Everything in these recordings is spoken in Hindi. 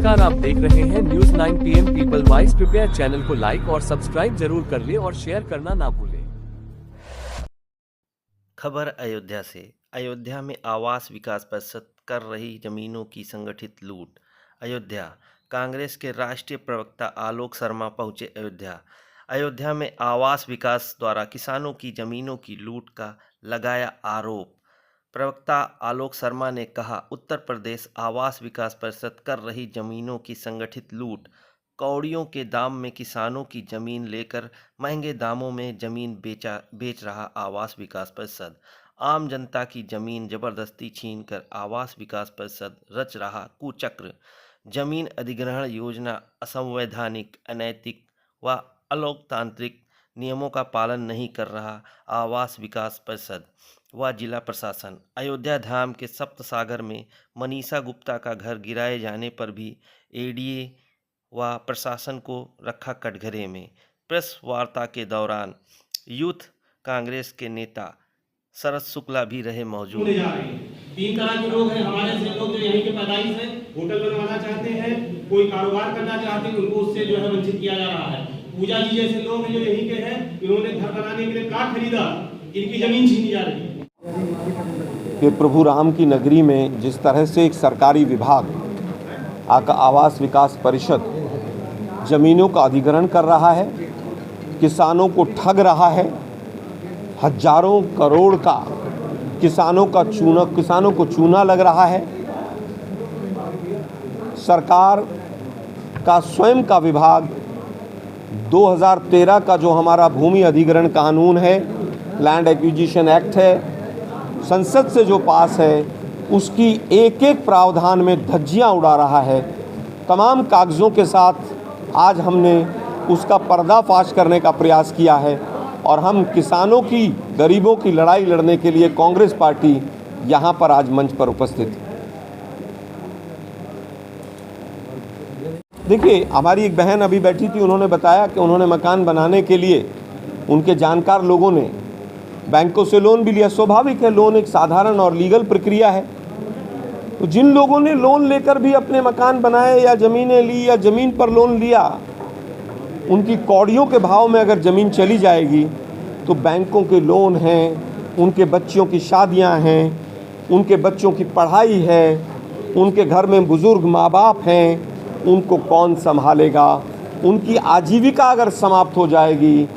नमस्कार, आप देख रहे हैं न्यूज 9 PM पीपल वॉइस। कृपया चैनल को लाइक और सब्सक्राइब जरूर कर ले और शेयर करना ना भूलें। खबर अयोध्या से। अयोध्या में आवास विकास परिषद कर रही जमीनों की संगठित लूट। अयोध्या। कांग्रेस के राष्ट्रीय प्रवक्ता आलोक शर्मा पहुंचे अयोध्या। अयोध्या में आवास विकास द्वारा किसानों की जमीनों की लूट का लगाया आरोप। प्रवक्ता आलोक शर्मा ने कहा, उत्तर प्रदेश आवास विकास परिषद कर रही जमीनों की संगठित लूट। कौड़ियों के दाम में किसानों की जमीन लेकर महंगे दामों में जमीन बेच रहा आवास विकास परिषद। आम जनता की जमीन जबरदस्ती छीनकर आवास विकास परिषद रच रहा कुचक्र। जमीन अधिग्रहण योजना असंवैधानिक, अनैतिक व अलोकतांत्रिक नियमों का पालन नहीं कर रहा आवास विकास परिषद व जिला प्रशासन। अयोध्या धाम के सप्त सागर में मनीषा गुप्ता का घर गिराए जाने पर भी एडीए व प्रशासन को रखा कटघरे में। प्रेस वार्ता के दौरान यूथ कांग्रेस के नेता शरद शुक्ला भी रहे मौजूद। 3 तरह के लोग हैं हमारे से, लोग जो यहीं के पैदाइश हैं, होटल बनवाना चाहते हैं, कोई कारोबार करना चाहते हैं, उनको उससे जो है वंचित किया जा रहा है। पूजा जी जैसे लोग हैं जो यहीं के हैं, इन्होंने घर बनाने के लिए प्लाट खरीदा, इनकी जमीन छीनी जा रही है। कि प्रभु राम की नगरी में जिस तरह से एक सरकारी विभाग आवास विकास परिषद जमीनों का अधिग्रहण कर रहा है, किसानों को ठग रहा है, हजारों करोड़ का किसानों को चूना लग रहा है। सरकार का स्वयं का विभाग 2013 का जो हमारा भूमि अधिग्रहण कानून है, लैंड एक्विजिशन एक्ट है, संसद से जो पास है, उसकी एक एक प्रावधान में धज्जियां उड़ा रहा है। तमाम कागज़ों के साथ आज हमने उसका पर्दाफाश करने का प्रयास किया है और हम किसानों की, गरीबों की लड़ाई लड़ने के लिए कांग्रेस पार्टी यहाँ पर आज मंच पर उपस्थित है। देखिए, हमारी एक बहन अभी बैठी थी, उन्होंने बताया कि उन्होंने मकान बनाने के लिए उनके जानकार लोगों ने बैंकों से लोन भी लिया। स्वाभाविक है, लोन एक साधारण और लीगल प्रक्रिया है। तो जिन लोगों ने लोन लेकर भी अपने मकान बनाए या ज़मीनें ली या ज़मीन पर लोन लिया, उनकी कौड़ियों के भाव में अगर ज़मीन चली जाएगी तो बैंकों के लोन हैं, उनके बच्चों की शादियां हैं, उनके बच्चों की पढ़ाई है, उनके घर में बुज़ुर्ग माँ बाप हैं, उनको कौन संभालेगा? उनकी आजीविका अगर समाप्त हो जाएगी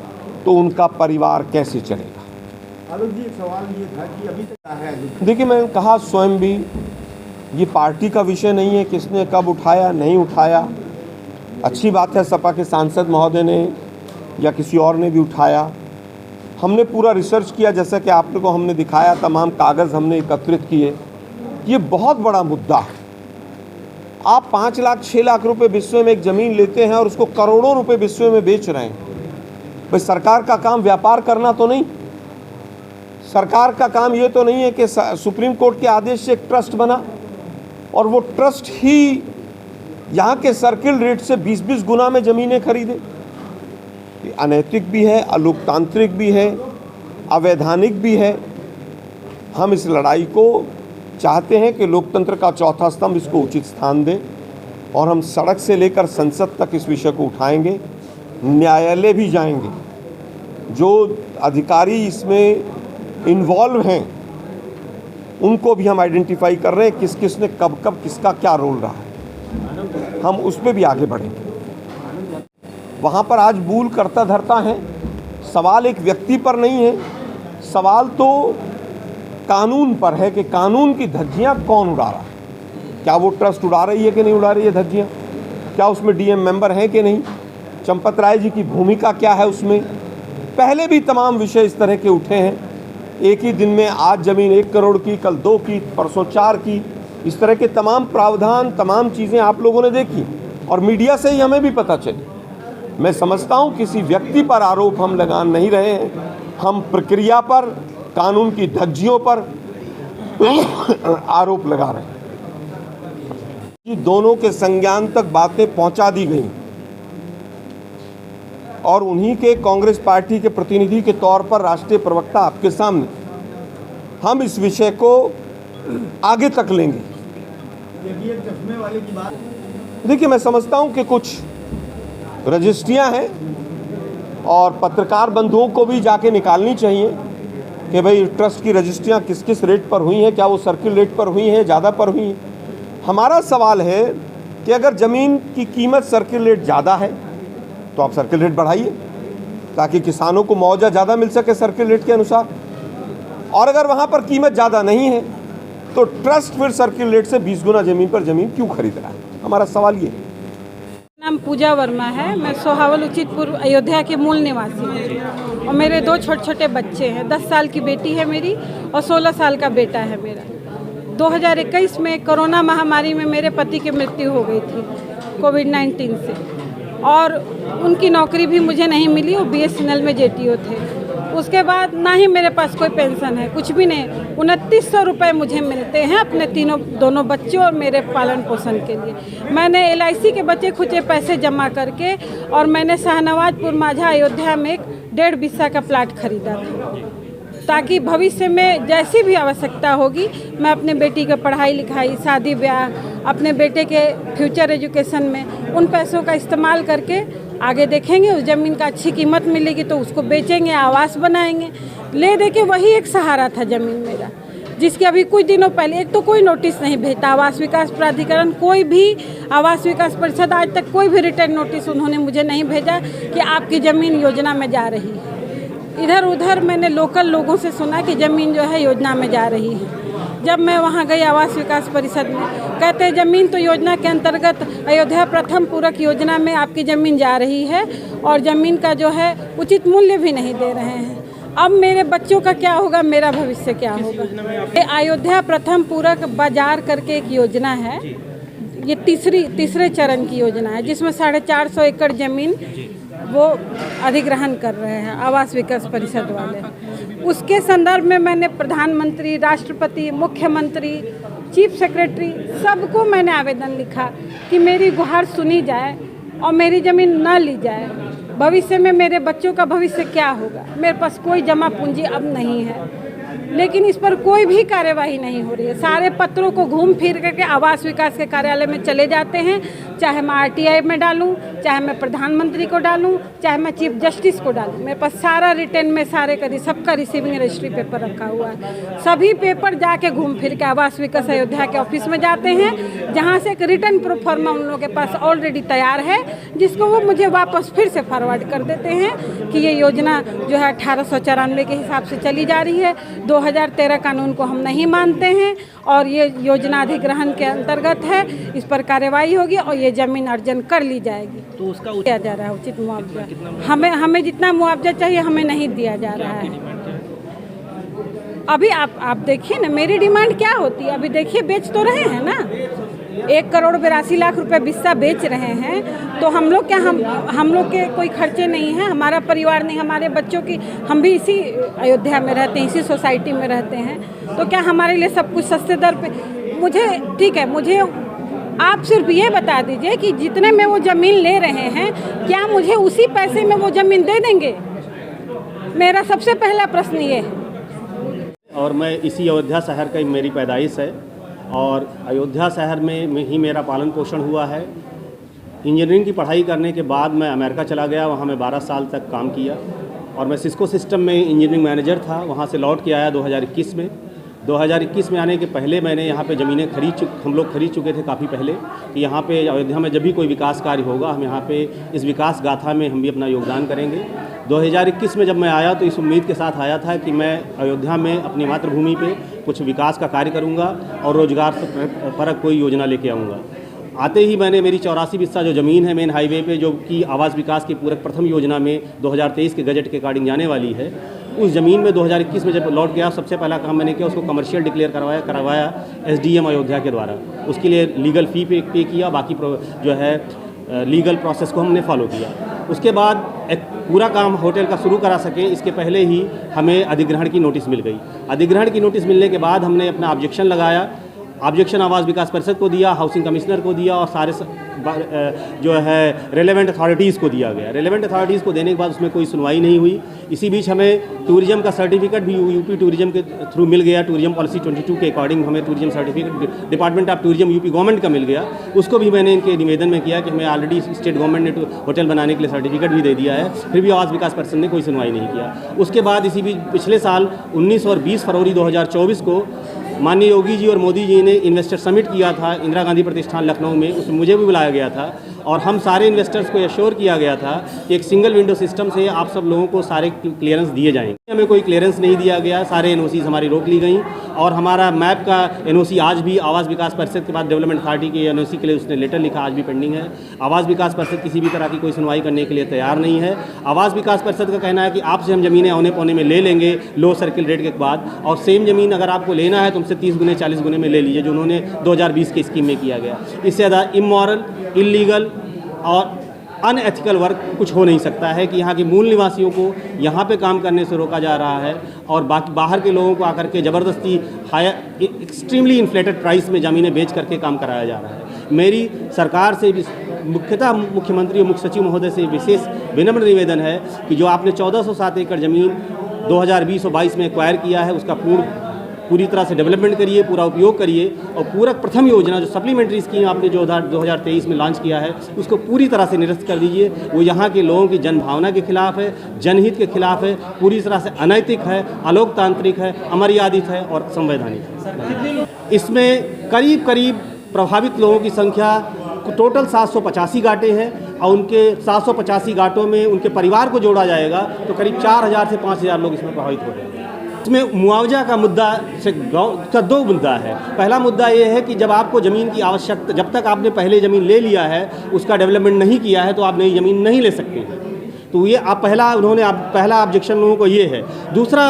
तो उनका परिवार कैसे चलेगा? आलोक जी, एक सवाल ये था कि अभी तक क्या है? देखिए, मैंने कहा स्वयं भी, ये पार्टी का विषय नहीं है किसने कब उठाया नहीं उठाया। अच्छी बात है, सपा के सांसद महोदय ने या किसी और ने भी उठाया। हमने पूरा रिसर्च किया, जैसा कि आप लोगों को हमने दिखाया, तमाम कागज़ हमने एकत्रित किए। ये बहुत बड़ा मुद्दा है। आप 5 लाख 6 लाख रुपए विश्व में एक ज़मीन लेते हैं और उसको करोड़ों रुपए विश्व में बेच रहे हैं। भाई, सरकार का काम व्यापार करना तो नहीं, सरकार का काम ये तो नहीं है कि सुप्रीम कोर्ट के आदेश से एक ट्रस्ट बना और वो ट्रस्ट ही यहाँ के सर्किल रेट से 20-20 गुना में ज़मीनें खरीदे। ये अनैतिक भी है, अलोकतांत्रिक भी है, अवैधानिक भी है। हम इस लड़ाई को चाहते हैं कि लोकतंत्र का चौथा स्तंभ इसको उचित स्थान दे और हम सड़क से लेकर संसद तक इस विषय को उठाएंगे, न्यायालय भी जाएंगे। जो अधिकारी इसमें इन्वॉल्व हैं उनको भी हम आइडेंटिफाई कर रहे हैं, किस किस ने कब कब किसका क्या रोल रहा है। हम उस पर भी आगे बढ़ेंगे। वहाँ पर आज बूल करता धरता है। सवाल एक व्यक्ति पर नहीं है, सवाल तो कानून पर है कि कानून की धज्जियाँ कौन उड़ा रहा है। क्या वो ट्रस्ट उड़ा रही है कि नहीं उड़ा रही है धज्जियाँ? क्या उसमें डीएम मेंबर हैं कि नहीं? चंपत राय जी की भूमिका क्या है उसमें? पहले भी तमाम विषय इस तरह के उठे हैं। एक ही दिन में आज ज़मीन 1 करोड़ की, कल 2 की, परसों 4 की, इस तरह के तमाम प्रावधान, तमाम चीज़ें आप लोगों ने देखी और मीडिया से ही हमें भी पता चली। मैं समझता हूँ किसी व्यक्ति पर आरोप हम लगा नहीं रहे हैं, हम प्रक्रिया पर, कानून की धज्जियों पर आरोप लगा रहे हैं। कि दोनों के संज्ञान तक बातें पहुंचा दी गई और उन्हीं के कांग्रेस पार्टी के प्रतिनिधि के तौर पर राष्ट्रीय प्रवक्ता आपके सामने हम इस विषय को आगे तक लेंगे। देखिए, चश्मे वाले की बात देखिए, मैं समझता हूं कि कुछ रजिस्ट्रियां हैं और पत्रकार बंधुओं को भी जाके निकालनी चाहिए कि भाई ट्रस्ट की रजिस्ट्रियां किस किस रेट पर हुई हैं, क्या वो सर्किल रेट पर हुई हैं, ज़्यादा पर हुई हैं। हमारा सवाल है कि अगर ज़मीन की कीमत सर्किल रेट ज़्यादा है तो आप सर्किल रेट बढ़ाइए ताकि किसानों को मुआवजा ज़्यादा मिल सके सर्किल रेट के अनुसार, और अगर वहाँ पर कीमत ज़्यादा नहीं है तो ट्रस्ट फिर सर्किल रेट से 20 गुना ज़मीन पर ज़मीन क्यों खरीद रहा है। हमारा सवाल ये है। नाम पूजा वर्मा है। मैं सोहावल उचितपुर अयोध्या के मूल निवासी हूँ और मेरे 2 छोटे छोटे बच्चे हैं। 10 साल की बेटी है मेरी और 16 साल का बेटा है मेरा। 2021 में कोरोना महामारी में मेरे पति की मृत्यु हो गई थी कोविड-19 से, और उनकी नौकरी भी मुझे नहीं मिली। वो BSNL में JTO थे। उसके बाद ना ही मेरे पास कोई पेंशन है, कुछ भी नहीं। 2900 रुपये मुझे मिलते हैं अपने दोनों बच्चों और मेरे पालन पोषण के लिए। मैंने LIC के बचे खुचे पैसे जमा करके और मैंने शाहनवाजपुर माझा अयोध्या में एक 1.5 बिस्सा का प्लाट खरीदा था ताकि भविष्य में जैसी भी आवश्यकता होगी मैं अपने बेटी का पढ़ाई लिखाई, शादी ब्याह, अपने बेटे के फ्यूचर एजुकेशन में उन पैसों का इस्तेमाल करके आगे देखेंगे। उस ज़मीन का अच्छी कीमत मिलेगी तो उसको बेचेंगे, आवास बनाएंगे। ले दे के वही एक सहारा था ज़मीन मेरा, जिसके अभी कुछ दिनों पहले एक तो कोई नोटिस नहीं भेजता। आवास विकास प्राधिकरण, कोई भी आवास विकास परिषद आज तक कोई भी रिटर्न नोटिस उन्होंने मुझे नहीं भेजा कि आपकी ज़मीन योजना में जा रही है। इधर उधर मैंने लोकल लोगों से सुना कि ज़मीन जो है योजना में जा रही है। जब मैं वहाँ गई आवास विकास परिषद में, कहते हैं ज़मीन तो योजना के अंतर्गत अयोध्या प्रथम पूरक योजना में आपकी ज़मीन जा रही है और ज़मीन का जो है उचित मूल्य भी नहीं दे रहे हैं। अब मेरे बच्चों का क्या होगा, मेरा भविष्य क्या होगा। ये अयोध्या प्रथम पूरक बाजार करके एक योजना है। ये तीसरे चरण की योजना है जिसमें 450 एकड़ ज़मीन वो अधिग्रहण कर रहे हैं आवास विकास परिषद वाले। उसके संदर्भ में मैंने प्रधानमंत्री, राष्ट्रपति, मुख्यमंत्री, चीफ सेक्रेटरी सबको मैंने आवेदन लिखा कि मेरी गुहार सुनी जाए और मेरी ज़मीन न ली जाए। भविष्य में मेरे बच्चों का भविष्य क्या होगा। मेरे पास कोई जमा पूंजी अब नहीं है, लेकिन इस पर कोई भी कार्यवाही नहीं हो रही है। सारे पत्रों को घूम फिर करके आवास विकास के कार्यालय में चले जाते हैं, चाहे मैं RTI में डालूं, चाहे मैं प्रधानमंत्री को डालूं, चाहे मैं चीफ जस्टिस को डालूं। मेरे पास सारा रिटर्न में सबका रिसीविंग रजिस्ट्री पेपर रखा हुआ है। सभी पेपर जाके घूम फिर के आवास विकास अयोध्या के ऑफिस में जाते हैं, जहाँ से एक रिटर्न प्रोफॉर्मा उन लोगों के पास ऑलरेडी तैयार है, जिसको वो मुझे वापस फिर से फॉरवर्ड कर देते हैं कि ये योजना जो है 1894 के हिसाब से चली जा रही है। 2013 कानून को हम नहीं मानते हैं और ये योजना अधिग्रहण के अंतर्गत है, इस पर कार्रवाई होगी और ये ज़मीन अर्जन कर ली जाएगी। तो उसका दिया जा रहा है उचित मुआवजा। हमें जितना मुआवजा चाहिए हमें नहीं दिया जा रहा है। अभी आप देखिए ना मेरी डिमांड क्या होती है। अभी देखिए बेच तो रहे हैं ना, 1,82,00,000 रुपए बिस्सा बेच रहे हैं। तो हम लोग क्या, हम लोग के कोई खर्चे नहीं हैं, हमारा परिवार नहीं, हमारे बच्चों की, हम भी इसी अयोध्या में रहते हैं, इसी सोसाइटी में रहते हैं। तो क्या हमारे लिए सब कुछ सस्ते दर पे मुझे ठीक है। मुझे आप सिर्फ ये बता दीजिए कि जितने में वो ज़मीन ले रहे हैं क्या मुझे उसी पैसे में वो ज़मीन दे देंगे। मेरा सबसे पहला प्रश्न ये है। और मैं इसी अयोध्या शहर का मेरी पैदाइश है और अयोध्या शहर में ही मेरा पालन पोषण हुआ है। इंजीनियरिंग की पढ़ाई करने के बाद मैं अमेरिका चला गया, वहाँ मैं 12 साल तक काम किया और मैं सिस्को सिस्टम में इंजीनियरिंग मैनेजर था। वहाँ से लौट के आया 2021 में। 2021 में आने के पहले मैंने यहाँ पे ज़मीनें हम लोग खरीद चुके थे काफ़ी पहले कि यहाँ पे अयोध्या में जब भी कोई विकास कार्य होगा हम यहाँ पे इस विकास गाथा में हम भी अपना योगदान करेंगे। 2021 में जब मैं आया तो इस उम्मीद के साथ आया था कि मैं अयोध्या में अपनी मातृभूमि पे कुछ विकास का कार्य करूँगा और रोजगार से परक कोई योजना लेके आऊँगा। आते ही मैंने मेरी 84 बिस्सा जो ज़मीन है मेन हाईवे पे, जो कि आवास विकास की पूरक प्रथम योजना में 2023 के गजट के अकॉर्डिंग जाने वाली है, उस ज़मीन में 2021 में जब लौट गया सबसे पहला काम मैंने किया उसको कमर्शियल डिक्लेयर करवाया SDM अयोध्या के द्वारा। उसके लिए लीगल फ़ी पे किया, बाकी जो है लीगल प्रोसेस को हमने फॉलो किया। उसके बाद एक पूरा काम होटल का शुरू करा सकें इसके पहले ही हमें अधिग्रहण की नोटिस मिल गई। अधिग्रहण की नोटिस मिलने के बाद हमने अपना ऑब्जेक्शन लगाया। ऑब्जेक्शन आवास विकास परिषद को दिया, हाउसिंग कमिश्नर को दिया और सारे जो है रेलेवेंट अथॉरिटीज़ को दिया गया। रेलेवेंट अथॉरिटीज़ को देने के बाद उसमें कोई सुनवाई नहीं हुई। इसी बीच हमें टूरिज्म का सर्टिफिकेट भी यूपी टूरिज्म के थ्रू मिल गया। टूरिज्म पॉलिसी 22 के अकॉर्डिंग हमें tourism certificate department of tourism UP government का मिल गया। उसको भी मैंने इनके निवेदन में किया कि हमें ऑलरेडी स्टेट गवर्नमेंट ने होटल बनाने के लिए सर्टिफिकेट भी दे दिया है, फिर भी आवास विकास परिषद ने कोई सुनवाई नहीं किया। उसके बाद इसी बीच पिछले साल 19 और 20 फरवरी 2024 को माननीय योगी जी और मोदी जी ने इन्वेस्टर समिट किया था इंदिरा गांधी प्रतिष्ठान लखनऊ में। उसमें मुझे भी बुलाया गया था और हम सारे इन्वेस्टर्स को एश्योर किया गया था कि एक सिंगल विंडो सिस्टम से आप सब लोगों को सारे क्लियरेंस दिए जाएंगे। हमें कोई क्लियरेंस नहीं दिया गया, सारे एनओसीज हमारी रोक ली गई और हमारा मैप का एनओसी आज भी आवास विकास परिषद के बाद डेवलपमेंट अथॉरिटी के एनओसी के लिए उसने लेटर लिखा, आज भी पेंडिंग है। आवास विकास परिषद किसी भी तरह की कोई सुनवाई करने के लिए तैयार नहीं है। आवास विकास परिषद का कहना है कि आपसे हम ज़मीनें औने पौने में ले लेंगे लो सर्किल रेट के बाद, और सेम ज़मीन अगर आपको लेना है तो हमसे 30 गुने 40 गुने में ले लीजिए, जो उन्होंने 2020 के स्कीम में किया गया। इससे ज़्यादा इमोरल, इलीगल और अनएथिकल वर्क कुछ हो नहीं सकता है कि यहाँ के मूल निवासियों को यहाँ पे काम करने से रोका जा रहा है और बाकी बाहर के लोगों को आकर के ज़बरदस्ती हायर एक्सट्रीमली इन्फ्लेटेड प्राइस में ज़मीनें बेच करके काम कराया जा रहा है। मेरी सरकार से मुख्यतः मुख्यमंत्री और मुख्य सचिव महोदय से विशेष विनम्र निवेदन है कि जो आपने 1407 एकड़ ज़मीन 2020 और 22 में एक्वायर किया है उसका पूरी तरह से डेवलपमेंट करिए, पूरा उपयोग करिए और पूरक प्रथम योजना जो सप्लीमेंट्री स्कीम आपने जो 2023 में लॉन्च किया है उसको पूरी तरह से निरस्त कर दीजिए। वो यहाँ के लोगों की जनभावना के खिलाफ है, जनहित के खिलाफ है, पूरी तरह से अनैतिक है, अलोकतांत्रिक है, अमर्यादित है और संवैधानिक है। इसमें करीब प्रभावित लोगों की संख्या टोटल 785 गाटे हैं और उनके 785 गाटों में उनके परिवार को जोड़ा जाएगा तो करीब 4000 से 5000 लोग इसमें प्रभावित हो रहे हैं। इसमें मुआवजा का मुद्दा से गाँव का दो मुद्दा है। पहला मुद्दा ये है कि जब आपको ज़मीन की आवश्यकता, जब तक आपने पहले ज़मीन ले लिया है उसका डेवलपमेंट नहीं किया है तो आप नई ज़मीन नहीं ले सकते। तो ये आप पहला ऑब्जेक्शन लोगों को ये है। दूसरा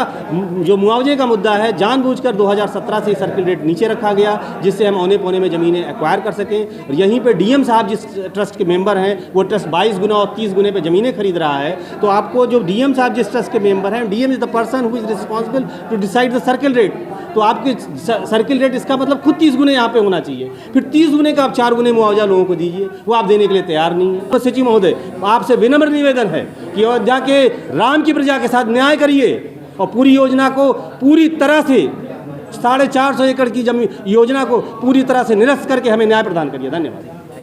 जो मुआवजे का मुद्दा है, जानबूझकर 2017 से सर्किल रेट नीचे रखा गया जिससे हम औने पौने में ज़मीनें एक्वायर कर सकें और यहीं पे डीएम साहब जिस ट्रस्ट के मेंबर हैं वो ट्रस्ट 22 गुना और 30 गुने पे ज़मीनें खरीद रहा है। तो आपको जो डीएम साहब जिस ट्रस्ट के मेंबर हैं, DM is the person who is responsible to decide the circle rate. तो आपके सर्किल रेट इसका मतलब खुद 30 गुने यहाँ पे होना चाहिए, फिर 30 गुने का आप 4 गुने मुआवजा लोगों को दीजिए, वो आप देने के लिए तैयार नहीं है। तो सचिव महोदय आपसे विनम्र निवेदन है कि अयोध्या के राम की प्रजा के साथ न्याय करिए और पूरी योजना को पूरी तरह से 450 एकड़ की जमीन योजना को पूरी तरह से निरस्त करके हमें न्याय प्रदान करिए। धन्यवाद।